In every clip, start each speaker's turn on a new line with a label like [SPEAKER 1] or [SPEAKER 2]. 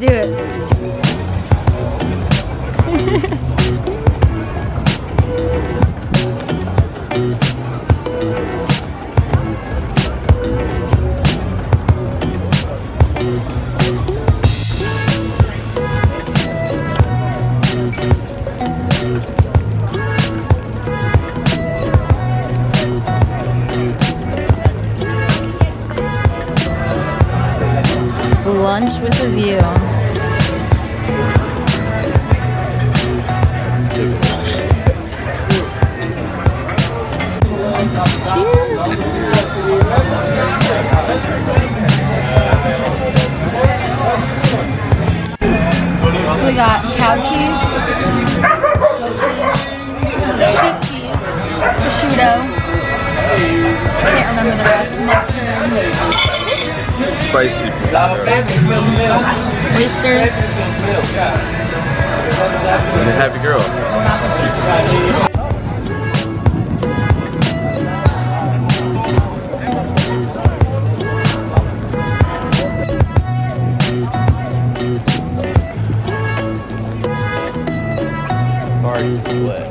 [SPEAKER 1] do it. Lunch with a view. Cheers! So we got cow cheese, goat cheese, sheep cheese, prosciutto, I can't remember the rest, mustard,
[SPEAKER 2] Spicy.
[SPEAKER 1] oysters,
[SPEAKER 2] And a happy girl. Party split.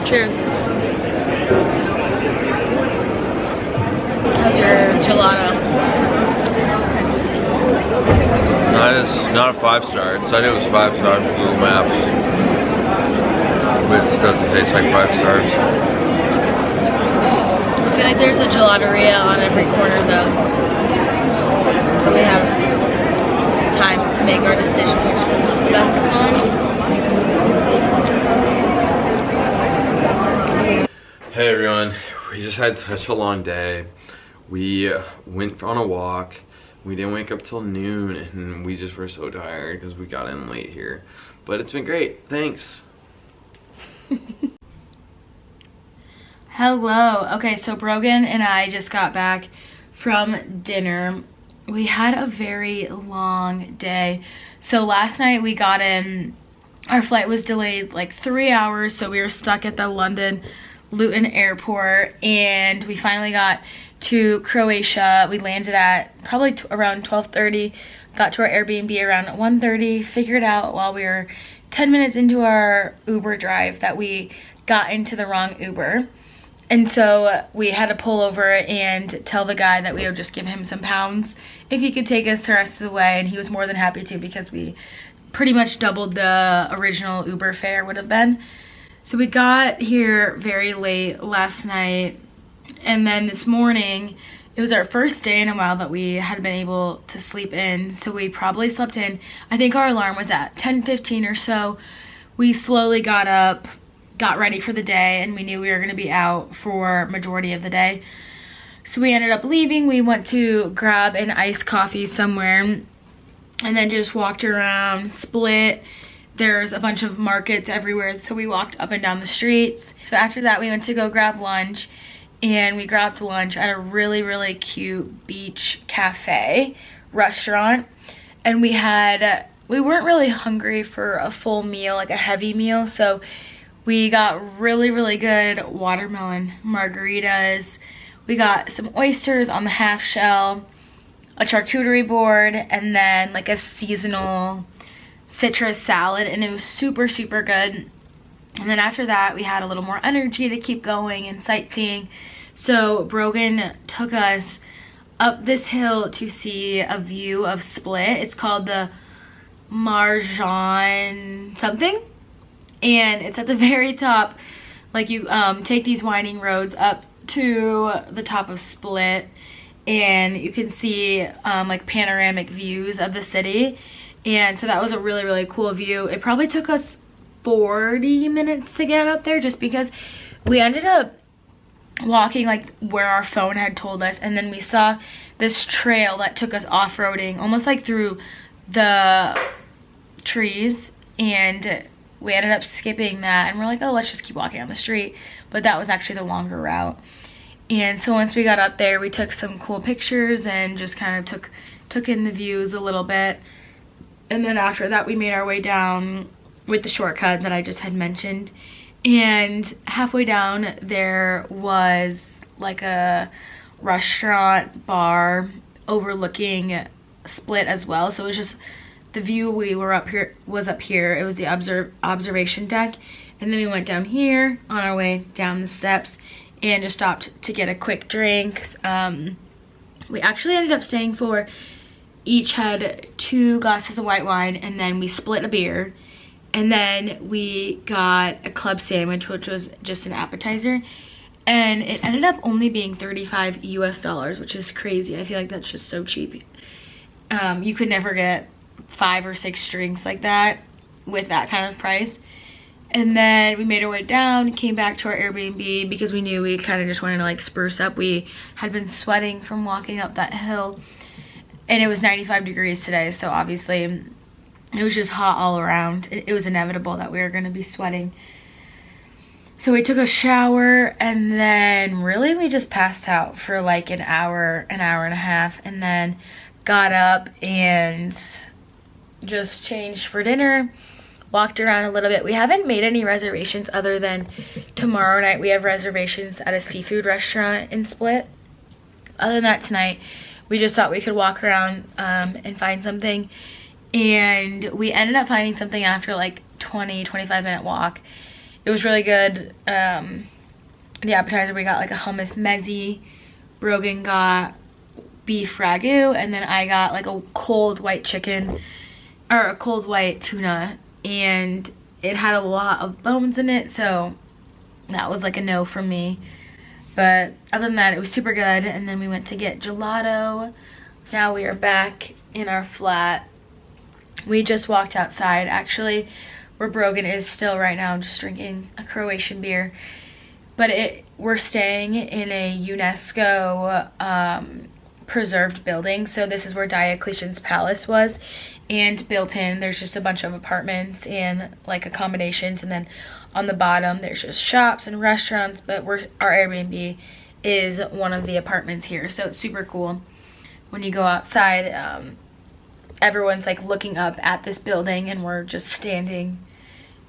[SPEAKER 1] Cheers. How's your gelato?
[SPEAKER 2] Not a 5-star. It said it was 5 stars from Google Maps. which doesn't taste like 5 stars.
[SPEAKER 1] I feel like there's a gelateria on every corner though. So we have time to make our decision which one's the best one.
[SPEAKER 2] Hey everyone, we just had such a long day. We went on a walk. We didn't wake up till noon and we just were so tired because we got in late here. But it's been great, thanks.
[SPEAKER 1] Hello. Okay, so Brogan and I just got back from dinner. We had a very long day. So last night we got in, our flight was delayed like 3 hours, so we were stuck at the London Luton airport, and we finally got to Croatia. We landed at probably around 12:30, got to our Airbnb around 1:30, figured out while we were 10 minutes into our Uber drive that we got into the wrong Uber. And so we had to pull over and tell the guy that we would just give him some pounds if he could take us the rest of the way, and he was more than happy to because we pretty much doubled the original Uber fare would have been. So we got here very late last night, and then this morning, it was our first day in a while that we had been able to sleep in, so we probably slept in. I think our alarm was at 10:15 or so. We slowly got up, got ready for the day, and we knew we were going to be out for majority of the day. So we ended up leaving. We went to grab an iced coffee somewhere and then just walked around Split. There's a bunch of markets everywhere, so we walked up and down the streets. So after that, we went to go grab lunch, and we grabbed lunch at a really, really cute beach cafe restaurant. And we weren't really hungry for a full meal, like a heavy meal, so we got really, really good watermelon margaritas. We got some oysters on the half shell, a charcuterie board, and then like a seasonal citrus salad, and it was super, super good. And then after that, we had a little more energy to keep going and sightseeing. So Brogan took us up this hill to see a view of Split. It's called the Marjan something. And it's at the very top. Like you take these winding roads up to the top of Split, and you can see like panoramic views of the city. And so that was a really, really cool view. It probably took us 40 minutes to get up there just because we ended up walking like where our phone had told us, and then we saw this trail that took us off-roading almost like through the trees, and we ended up skipping that, and we're like, oh, let's just keep walking on the street. But that was actually the longer route. And so once we got up there, we took some cool pictures and just kind of took in the views a little bit. And then after that, we made our way down with the shortcut that I just had mentioned. And halfway down, there was like a restaurant bar overlooking Split as well. So it was just the view we were up here was up here. It was the observation deck, and then we went down here on our way down the steps and just stopped to get a quick drink. We actually ended up staying for, each had 2 glasses of white wine, and then we split a beer, and then we got a club sandwich, which was just an appetizer, and it ended up only being $35 US, which is crazy. I feel like that's just so cheap. You could never get 5 or 6 drinks like that with that kind of price. And then we made our way down, came back to our Airbnb because we knew we kind of just wanted to like spruce up. We had been sweating from walking up that hill, and it was 95 degrees today, so obviously it was just hot all around. It was inevitable that we were going to be sweating. So we took a shower, and then really we just passed out for like an hour and a half, and then got up and just changed for dinner, walked around a little bit. We haven't made any reservations other than tomorrow night we have reservations at a seafood restaurant in Split. Other than that, tonight we just thought we could walk around and find something, and we ended up finding something after like 20-25 minute walk. It was really good. The appetizer, we got like a hummus mezzi, Brogan got beef ragu, and then I got like a cold white chicken, or a cold white tuna, and it had a lot of bones in it, so that was like a no from me. But other than that, it was super good. And then we went to get gelato. Now we are back in our flat. We just walked outside actually, where Brogan is still right now, just drinking a Croatian beer. But we're staying in a UNESCO preserved building. So this is where Diocletian's palace was, and built in there's just a bunch of apartments and like accommodations, and then on the bottom there's just shops and restaurants, but our Airbnb is one of the apartments here. So it's super cool. When you go outside, everyone's like looking up at this building, and we're just standing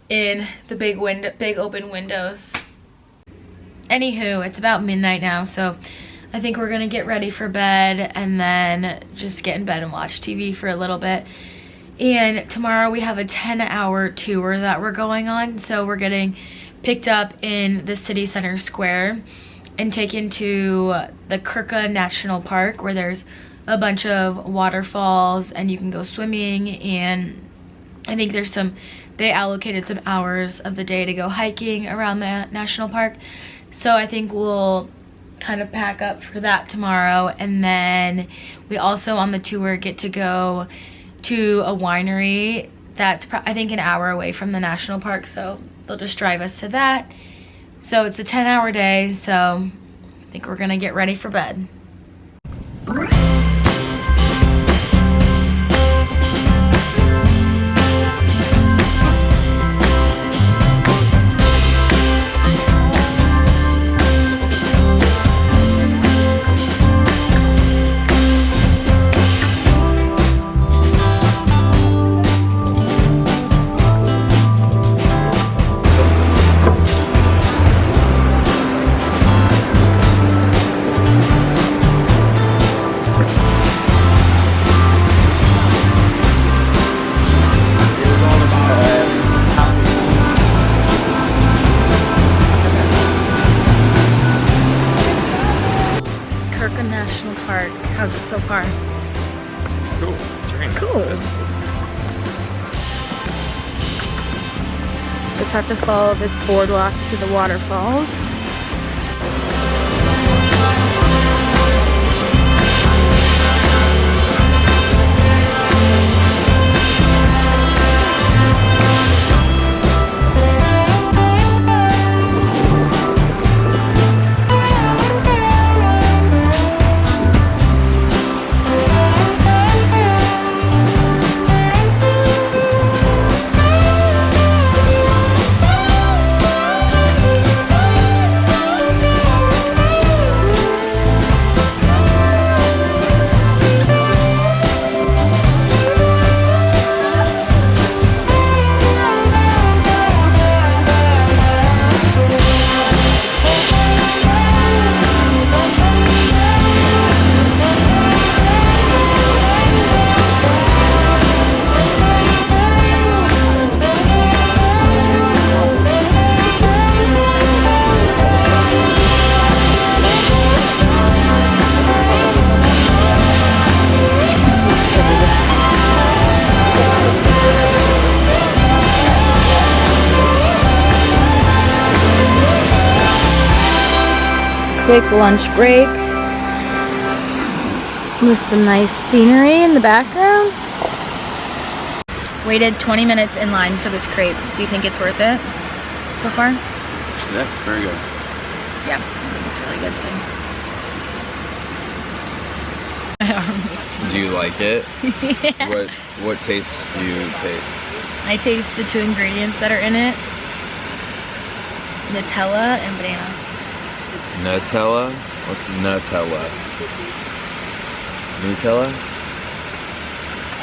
[SPEAKER 1] in the big open windows. Anywho, it's about midnight now, so I think we're gonna get ready for bed and then just get in bed and watch TV for a little bit. And tomorrow we have a 10-hour tour that we're going on. So we're getting picked up in the city center square and taken to the Krka National Park, where there's a bunch of waterfalls and you can go swimming. And I think they allocated some hours of the day to go hiking around the national park. So I think we'll kind of pack up for that tomorrow. And then we also on the tour get to go to a winery that's I think an hour away from the national park, so they'll just drive us to that. So it's a 10-hour day, so I think we're gonna get ready for bed. How's it so far?
[SPEAKER 2] It's cool. It's very nice.
[SPEAKER 1] Cool. Just have to follow this boardwalk to the waterfalls. Quick lunch break with some nice scenery in the background. Waited 20 minutes in line for this crepe. Do you think it's worth it so far?
[SPEAKER 2] That's very good.
[SPEAKER 1] Yeah, it's really good too.
[SPEAKER 2] Do you like it?
[SPEAKER 1] Yeah.
[SPEAKER 2] What taste do you taste?
[SPEAKER 1] I taste the two ingredients that are in it. Nutella and banana.
[SPEAKER 2] Nutella? What's Nutella? Nutella?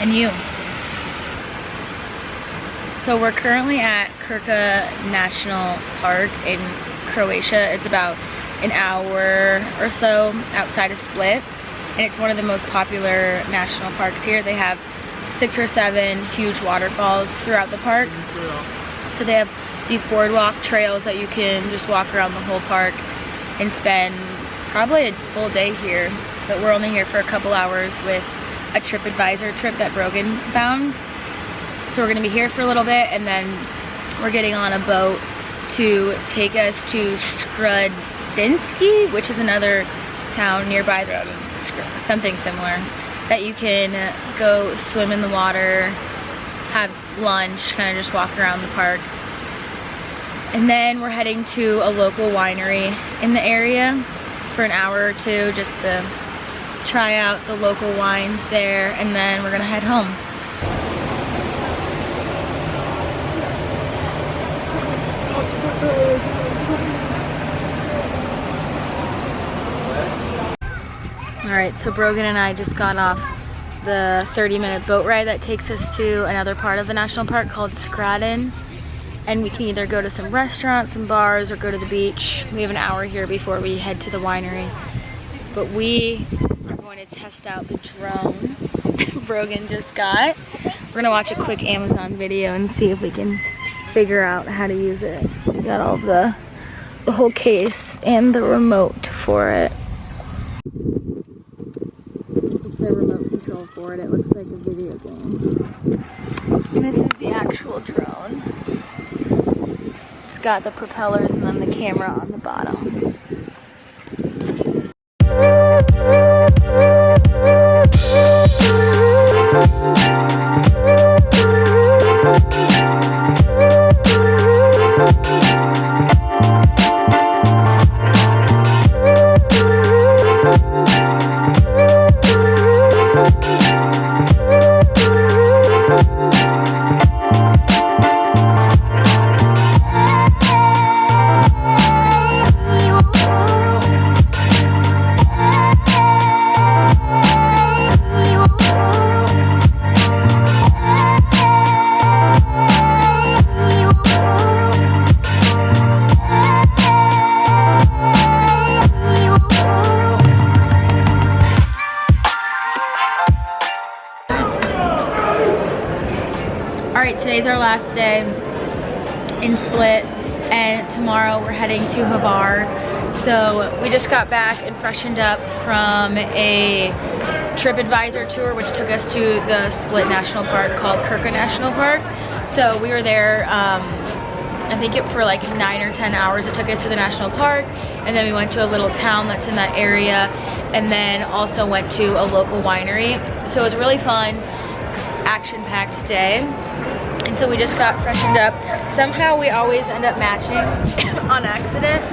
[SPEAKER 1] And you. So we're currently at Krka National Park in Croatia. It's about an hour or so outside of Split. And it's one of the most popular national parks here. They have 6 or 7 huge waterfalls throughout the park. So they have these boardwalk trails that you can just walk around the whole park and spend probably a full day here, but we're only here for a couple hours with a Tripadvisor trip that Brogan found. So we're gonna be here for a little bit and then we're getting on a boat to take us to Skradinsky, which is another town nearby, something similar, that you can go swim in the water, have lunch, kind of just walk around the park. And then we're heading to a local winery in the area for an hour or two just to try out the local wines there, and then we're gonna head home. Alright, so Brogan and I just got off the 30-minute boat ride that takes us to another part of the national park called Skradin. And we can either go to some restaurants, some bars, or go to the beach. We have an hour here before we head to the winery. But we are going to test out the drone Brogan just got. We're gonna watch a quick Amazon video and see if we can figure out how to use it. We got all the whole case and the remote for it. This is the remote control for it. It looks like a video game. And this is the actual drone. It's got the propellers and then the camera on the bottom. Alright, today's our last day in Split, and tomorrow we're heading to Hvar. So we just got back and freshened up from a Tripadvisor tour, which took us to the Split National Park called Krka National Park. So we were there, I think for like 9 or 10 hours it took us to the national park, and then we went to a little town that's in that area, and then also went to a local winery. So it was a really fun, action-packed day. And so we just got freshened up. Somehow we always end up matching on accident.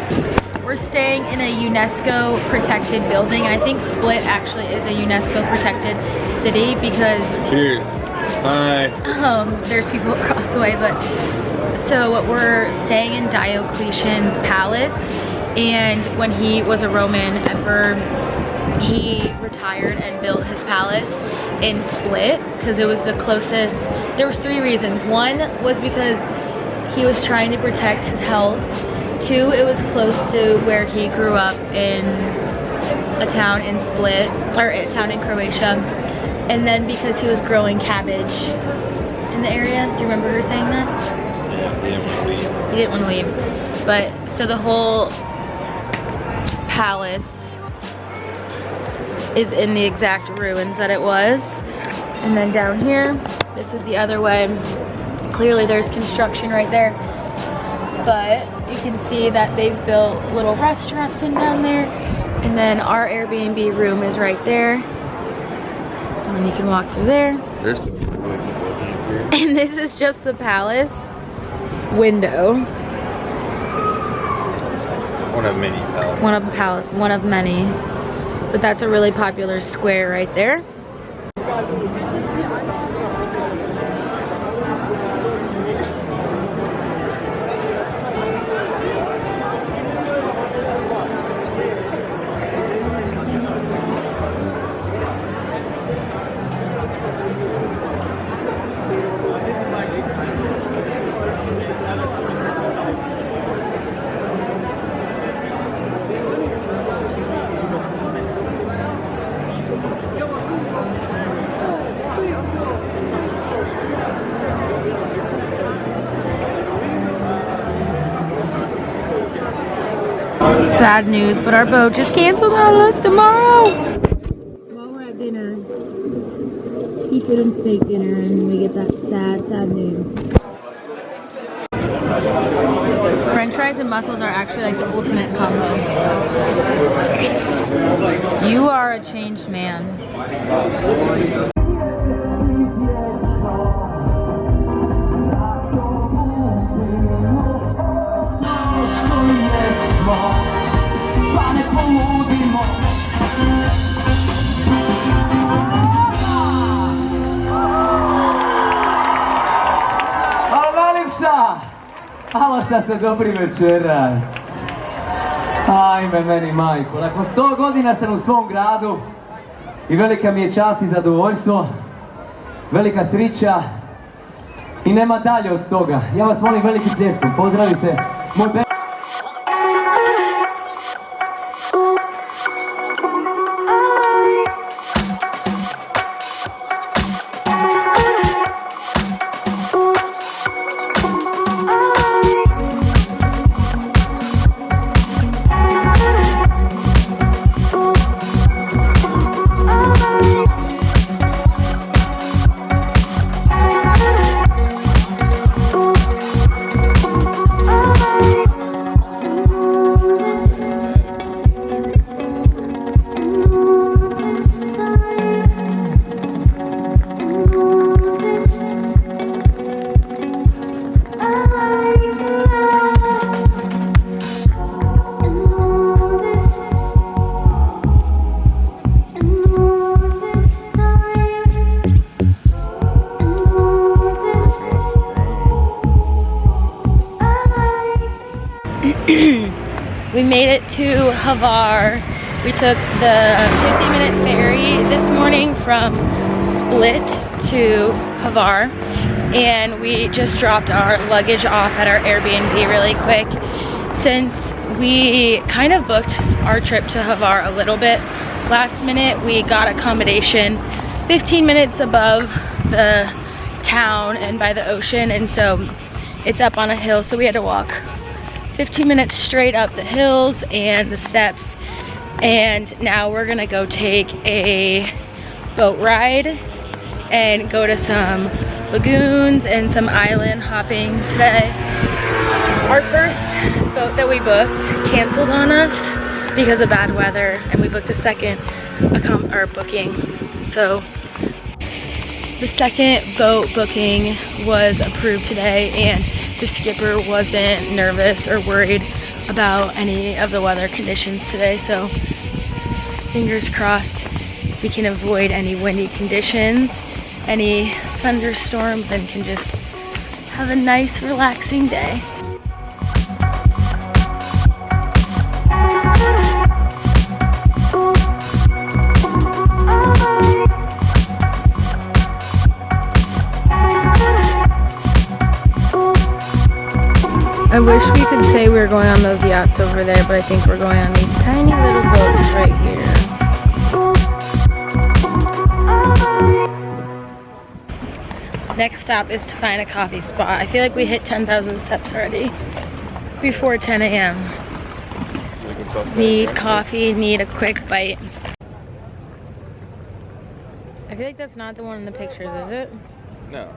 [SPEAKER 1] We're staying in a UNESCO protected building. I think Split actually is a UNESCO protected city because
[SPEAKER 2] cheers. Hi.
[SPEAKER 1] There's people across the way, but so we're staying in Diocletian's palace, and when he was a Roman emperor, he retired and built his palace in Split because it was the closest. There was 3 reasons. One was because he was trying to protect his health. 2, it was close to where he grew up in a town in Split, or a town in Croatia. And then because he was growing cabbage in the area. Do you remember her saying that?
[SPEAKER 2] Yeah, he didn't want to leave.
[SPEAKER 1] He didn't want to leave. But, so the whole palace is in the exact ruins that it was. And then down here, this is the other way. Clearly there's construction right there, but you can see that they've built little restaurants in down there. And then our Airbnb room is right there. And then you can walk through there.
[SPEAKER 2] There's the here.
[SPEAKER 1] And this is just the palace window.
[SPEAKER 2] One of many palaces.
[SPEAKER 1] One of many. But that's a really popular square right there. Sad news, but our boat just canceled on us tomorrow. Well, we're at dinner, seafood and steak dinner, and we get that sad news. French fries and mussels are actually like the ultimate combo. You are a changed man.
[SPEAKER 3] Halo, šta ste dobri večeras. Ajme meni majko, nakon 100 godina sam u svom gradu i velika mi je čast i zadovoljstvo, velika srića i nema dalje od toga. Ja vas molim veliki pljeskom, pozdravite moj
[SPEAKER 1] We made it to Hvar. We took the 50-minute ferry this morning from Split to Hvar, and we just dropped our luggage off at our Airbnb really quick. Since we kind of booked our trip to Hvar a little bit last minute, we got accommodation 15 minutes above the town and by the ocean, and so it's up on a hill, so we had to walk 15 minutes straight up the hills and the steps. And now we're gonna go take a boat ride and go to some lagoons and some island hopping today. Our first boat that we booked canceled on us because of bad weather, and we booked a second booking. So the second boat booking was approved today, and the skipper wasn't nervous or worried about any of the weather conditions today, so fingers crossed we can avoid any windy conditions, any thunderstorms, and can just have a nice relaxing day. I wish we could say we were going on those yachts over there, but I think we're going on these tiny little boats right here. Next stop is to find a coffee spot. I feel like we hit 10,000 steps already before 10 a.m. Need coffee, need a quick bite. I feel like that's not the one in the pictures, is it?
[SPEAKER 2] No.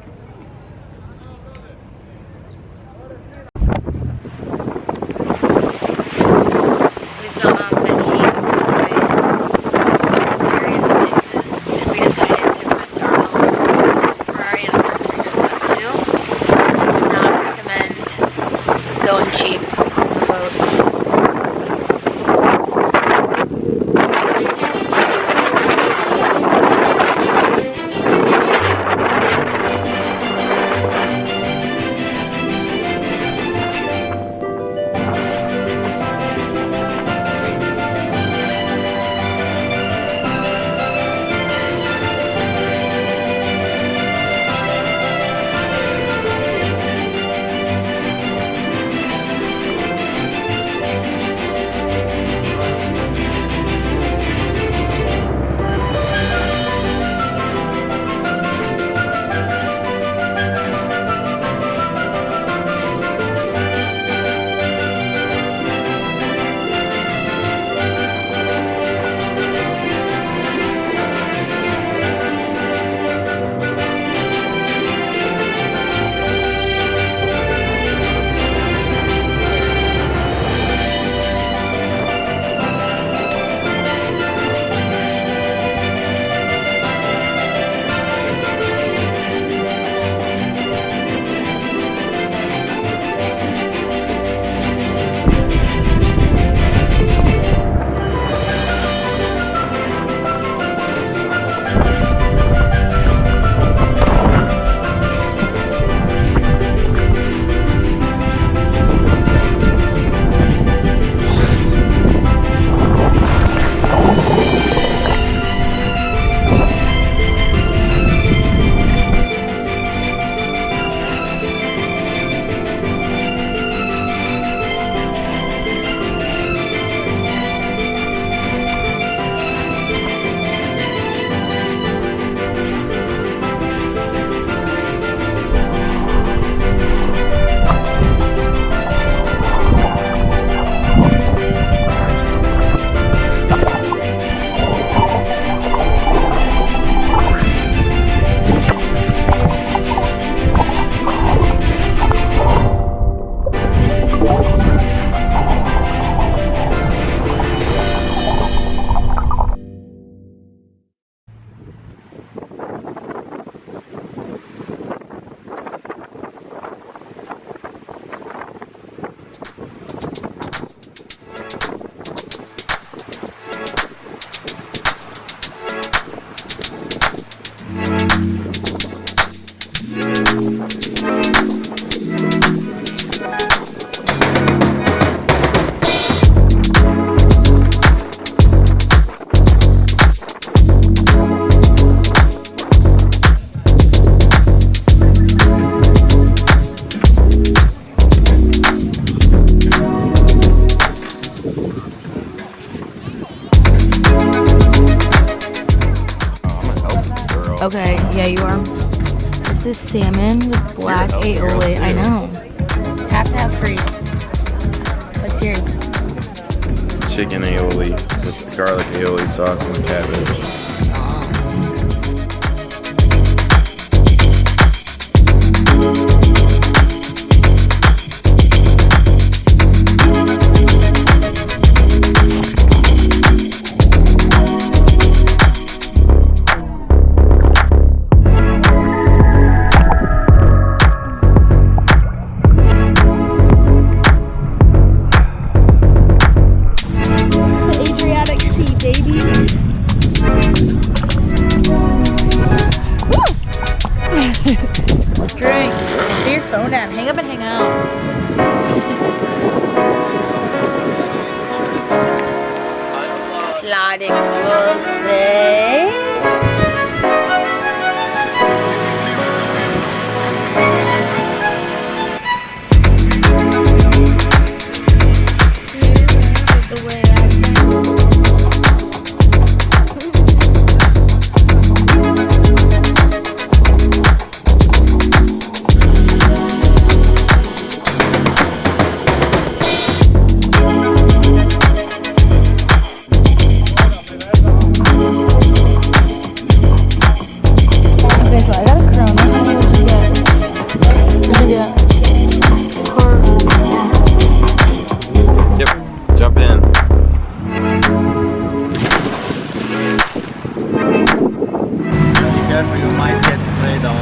[SPEAKER 1] Okay, yeah, you are. This is salmon with black aioli. I know. Have to have free. What's yours?
[SPEAKER 2] Chicken aioli with garlic aioli sauce and cabbage.
[SPEAKER 1] Drink. Put your phone down. Hang up and hang out. Sladic will say.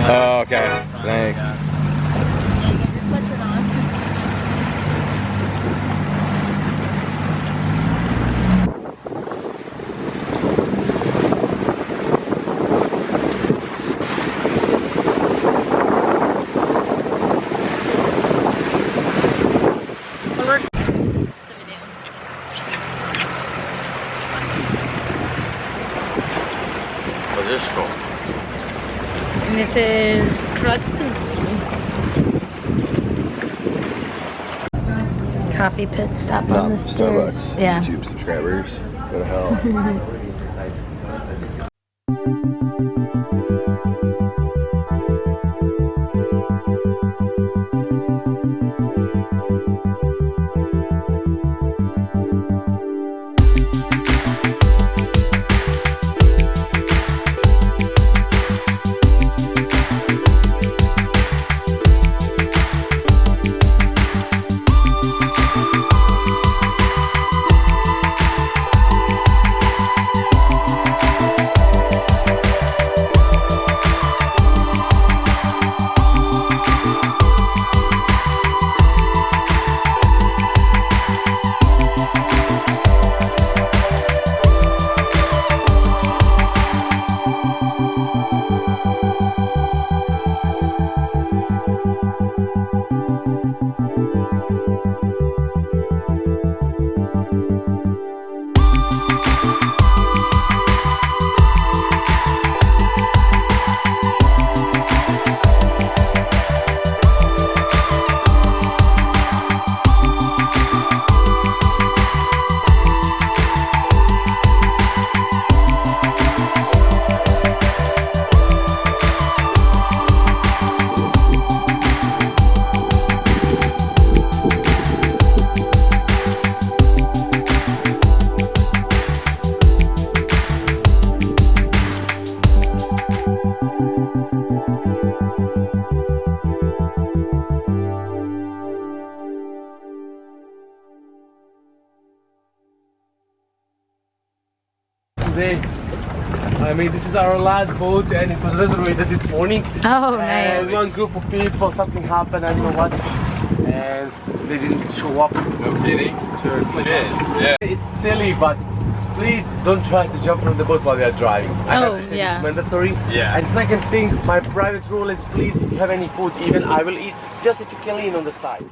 [SPEAKER 1] Oh, okay. Thanks. Your sweatshirt on.
[SPEAKER 2] What's this called?
[SPEAKER 1] And this is Krka. Coffee pit stop on the stairs.
[SPEAKER 2] Starbucks.
[SPEAKER 1] Yeah.
[SPEAKER 2] YouTube subscribers. Go to hell.
[SPEAKER 4] Today, I mean, this is our last boat and it was reserved this morning.
[SPEAKER 1] Oh,
[SPEAKER 4] And
[SPEAKER 1] nice.
[SPEAKER 4] one group of people, something happened, I don't know what, and they didn't show up.
[SPEAKER 2] No kidding.
[SPEAKER 4] To
[SPEAKER 2] Shit. Yeah.
[SPEAKER 4] It's silly, but please don't try to jump from the boat while we are driving. I have to say
[SPEAKER 1] yeah.
[SPEAKER 4] it's mandatory.
[SPEAKER 2] Yeah.
[SPEAKER 4] And second thing, my private rule is please, if you have any food, even I will eat, just if you can lean on the side.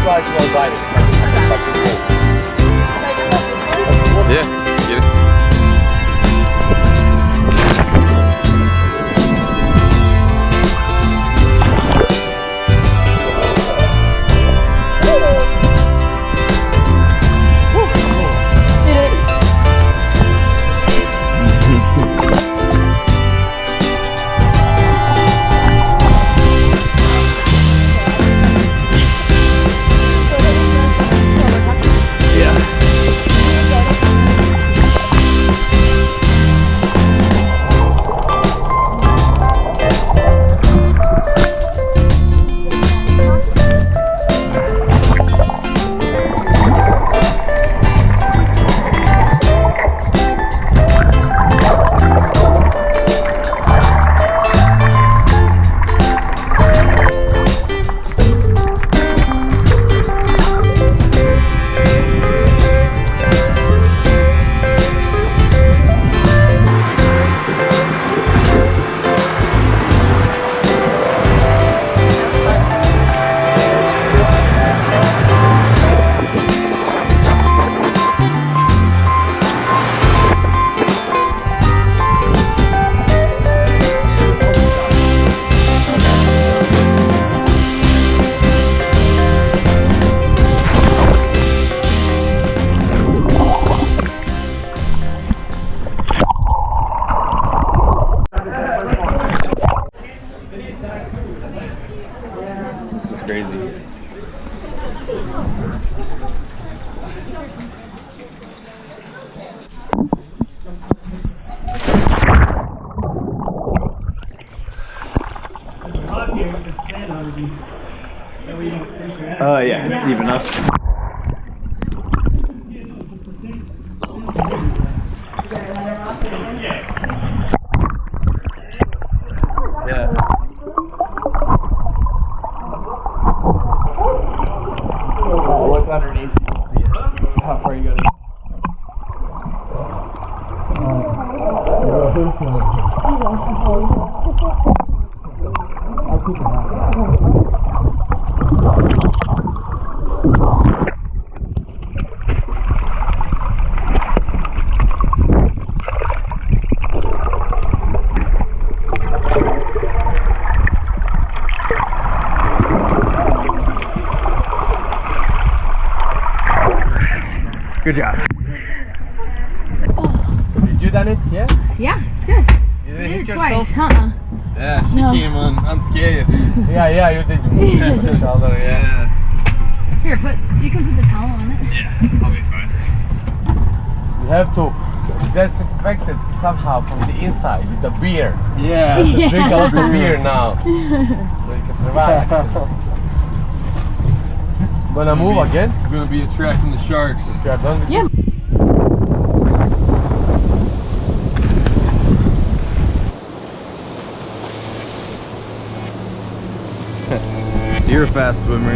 [SPEAKER 4] try small diving.
[SPEAKER 2] Yeah, get it. This is crazy. Yeah, it's even up. Yeah. Look underneath. How far you got? Good job. Did you done it? Yeah?
[SPEAKER 1] Yeah, it's good.
[SPEAKER 4] You didn't
[SPEAKER 1] I
[SPEAKER 4] hit
[SPEAKER 1] did it
[SPEAKER 4] yourself?
[SPEAKER 1] twice. Uh-uh.
[SPEAKER 2] Yeah, she came unscathed.
[SPEAKER 4] Yeah, you did. Shoulder, yeah.
[SPEAKER 1] Here, you can put the towel on it.
[SPEAKER 2] Yeah, I'll be fine.
[SPEAKER 4] You have to disinfect it somehow from the inside with the beer.
[SPEAKER 2] Yeah.
[SPEAKER 4] Drink a lot of beer now, so you can survive. Gonna move again?
[SPEAKER 2] Gonna be attracting the sharks.
[SPEAKER 1] Yeah.
[SPEAKER 2] You're a fast swimmer.